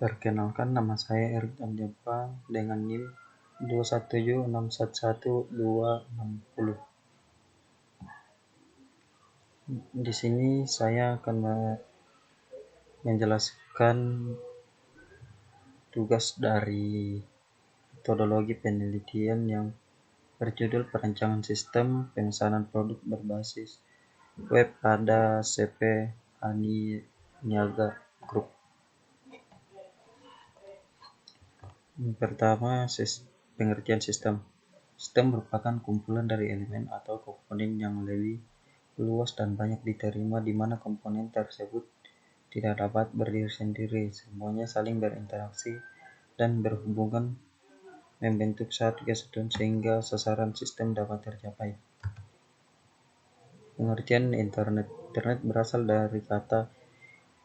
Perkenalkan, nama saya Erik Anjapa dengan NIM 217611260. Di sini saya akan menjelaskan tugas dari metodologi penelitian yang berjudul Perancangan Sistem Pemesanan Produk Berbasis Web pada CV Hani Niaga Group. Yang pertama, pengertian sistem. Sistem merupakan kumpulan dari elemen atau komponen yang lebih luas dan banyak diterima, di mana komponen tersebut tidak dapat berdiri sendiri. Semuanya saling berinteraksi dan berhubungan membentuk satu kesatuan sehingga sasaran sistem dapat tercapai. Pengertian internet. Internet berasal dari kata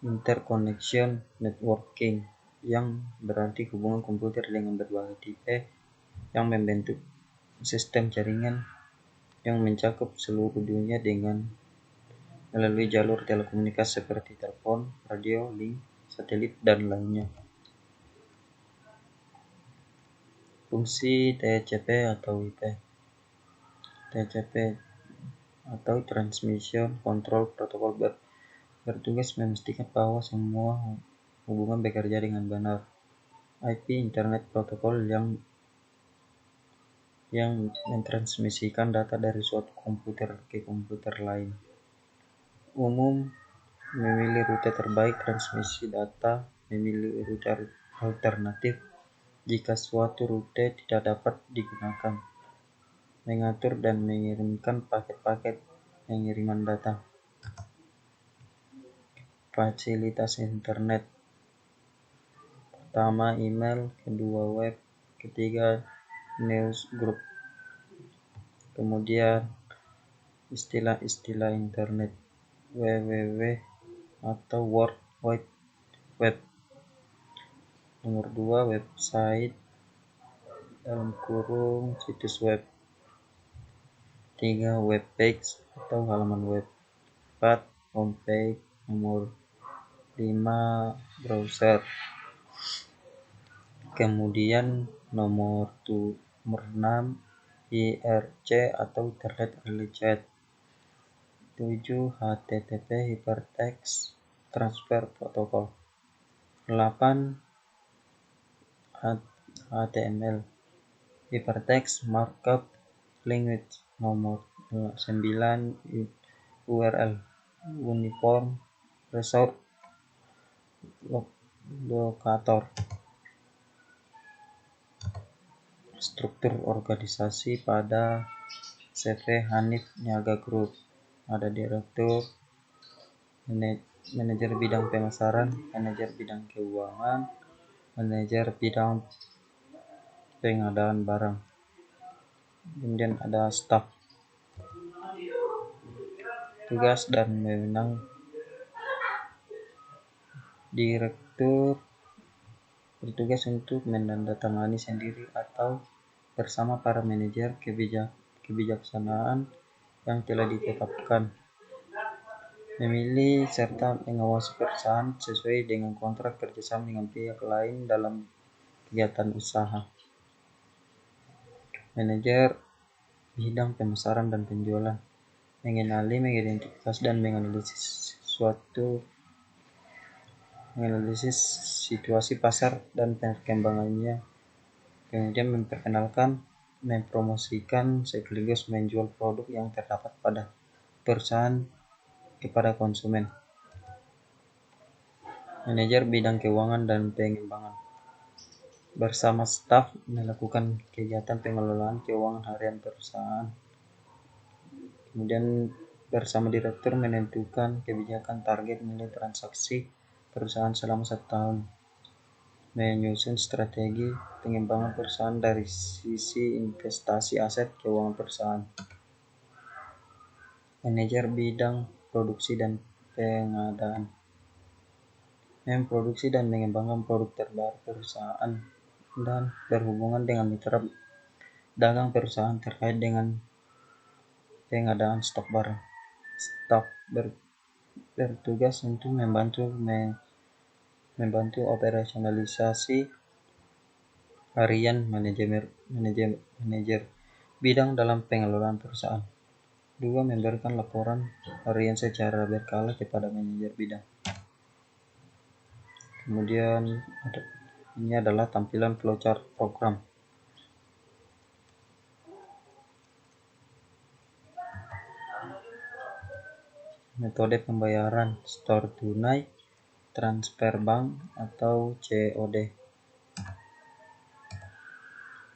interconnection networking, yang berarti hubungan komputer dengan berbagai tipe yang membentuk sistem jaringan yang mencakup seluruh dunia dengan melalui jalur telekomunikasi seperti telepon, radio, link, satelit, dan lainnya. Fungsi TCP atau IP. TCP atau Transmission Control Protocol bertugas memastikan bahwa semua hubungan bekerja dengan benar. IP Internet Protocol yang mentransmisikan data dari suatu komputer ke komputer lain. Umum memilih rute terbaik transmisi data, memilih rute alternatif jika suatu rute tidak dapat digunakan, mengatur dan mengirimkan paket-paket pengiriman data. Fasilitas internet. Pertama, email, kedua web, ketiga newsgroup. Kemudian istilah-istilah internet, www atau World Wide Web. Nomor 2, website (situs web). 3, web page atau halaman web. 4, homepage. Nomor 5, browser. Kemudian nomor 6, IRC atau Internet Relay Chat. 7, HTTP Hypertext Transfer Protocol. 8, HTML Hypertext Markup Language. Nomor 9, URL Uniform Resource Locator. Struktur organisasi pada CV Hanif Niaga Group. Ada direktur, manajer bidang pemasaran, manajer bidang keuangan, manajer bidang pengadaan barang. Kemudian ada staf. Tugas dan wewenang direktur bertugas untuk menandatangani sendiri atau bersama para manajer kebijaksanaan yang telah ditetapkan, memilih serta mengawasi perusahaan sesuai dengan kontrak kerjasama dengan pihak lain dalam kegiatan usaha. Manajer bidang pemasaran dan penjualan, mengenali, mengidentifikasi, dan menganalisis situasi pasar dan perkembangannya, kemudian memperkenalkan, mempromosikan, sekaligus menjual produk yang terdapat pada perusahaan kepada konsumen. Manajer bidang keuangan dan pengembangan, bersama staf melakukan kegiatan pengelolaan keuangan harian perusahaan. Kemudian bersama direktur menentukan kebijakan target nilai transaksi perusahaan selama 1 tahun, menyusun strategi pengembangan perusahaan dari sisi investasi aset keuangan perusahaan. Manajer bidang produksi dan pengadaan, memproduksi dan mengembangkan produk terbaru perusahaan dan berhubungan dengan mitra dagang perusahaan terkait dengan pengadaan stok barang. Staf bertugas untuk membantu membantu operasionalisasi harian manajer bidang dalam pengelolaan perusahaan. 2. Memberikan laporan harian secara berkala kepada manajer bidang. Kemudian ini adalah tampilan flowchart program. Metode pembayaran store tunai, transfer bank, atau COD.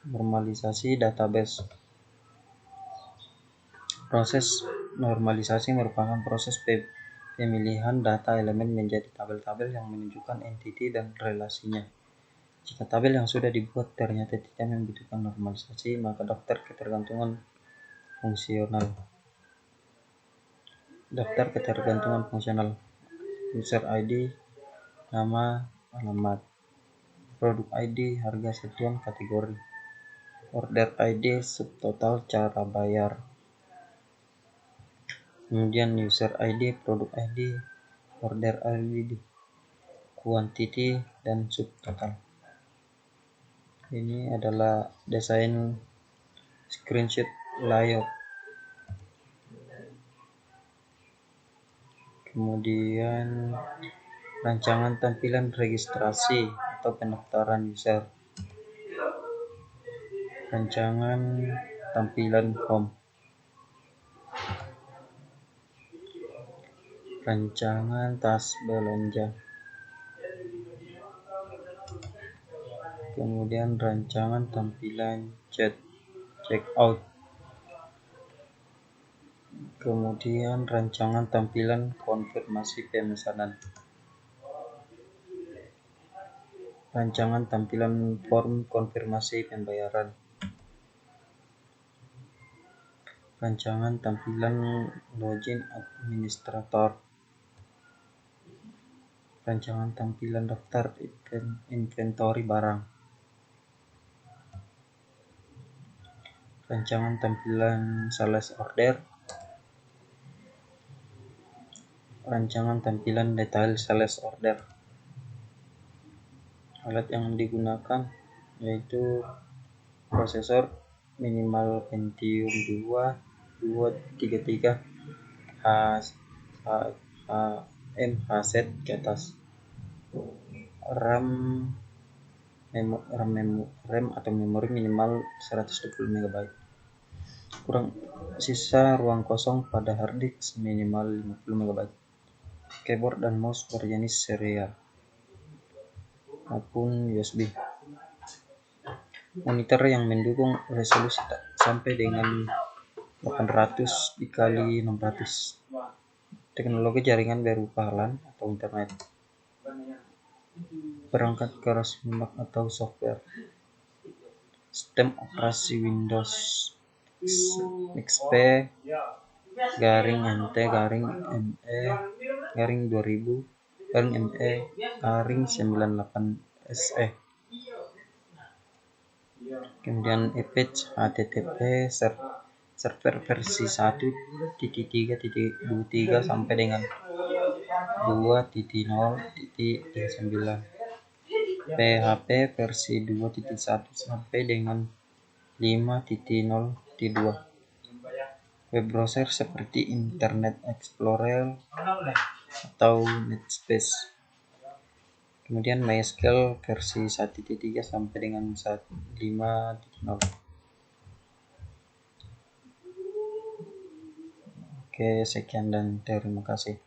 Normalisasi database. Proses normalisasi merupakan proses pemilihan data elemen menjadi tabel-tabel yang menunjukkan entiti dan relasinya. Jika tabel yang sudah dibuat ternyata tidak membutuhkan normalisasi, maka daftar ketergantungan fungsional. Daftar ketergantungan fungsional. User ID, nama, alamat. Produk ID, harga satuan kategori. Order ID, subtotal, cara bayar. Kemudian user ID, produk ID, order ID, quantity, dan subtotal. Ini adalah desain screenshot layout. Kemudian rancangan tampilan registrasi atau pendaftaran user. Rancangan tampilan form. Rancangan tas belanja. Kemudian rancangan tampilan checkout. Kemudian rancangan tampilan konfirmasi pemesanan. Rancangan tampilan form konfirmasi pembayaran. Rancangan tampilan login administrator. Rancangan tampilan daftar inventory barang. Rancangan tampilan sales order. Rancangan tampilan detail sales order. Alat yang digunakan yaitu prosesor minimal Pentium 2 233 HZ ke atas. RAM atau memori minimal 120 MB. Sisa ruang kosong pada hard disk minimal 50 MB. Keyboard dan mouse berjenis serial maupun USB. Monitor yang mendukung resolusi sampai dengan 800 x 600. Teknologi jaringan berupa LAN atau internet. Perangkat keras lunak atau software. Sistem operasi Windows XP /NT /ME /2000 /ME /98SE. Kemudian Apache HTTP server versi 1.3.23 sampai dengan 2.0.39. PHP versi 2.1 sampai dengan 5.0.2. Web browser seperti Internet Explorer atau Netspace. Kemudian MySQL versi 1.3 sampai dengan 5.0. Oke, sekian dan terima kasih.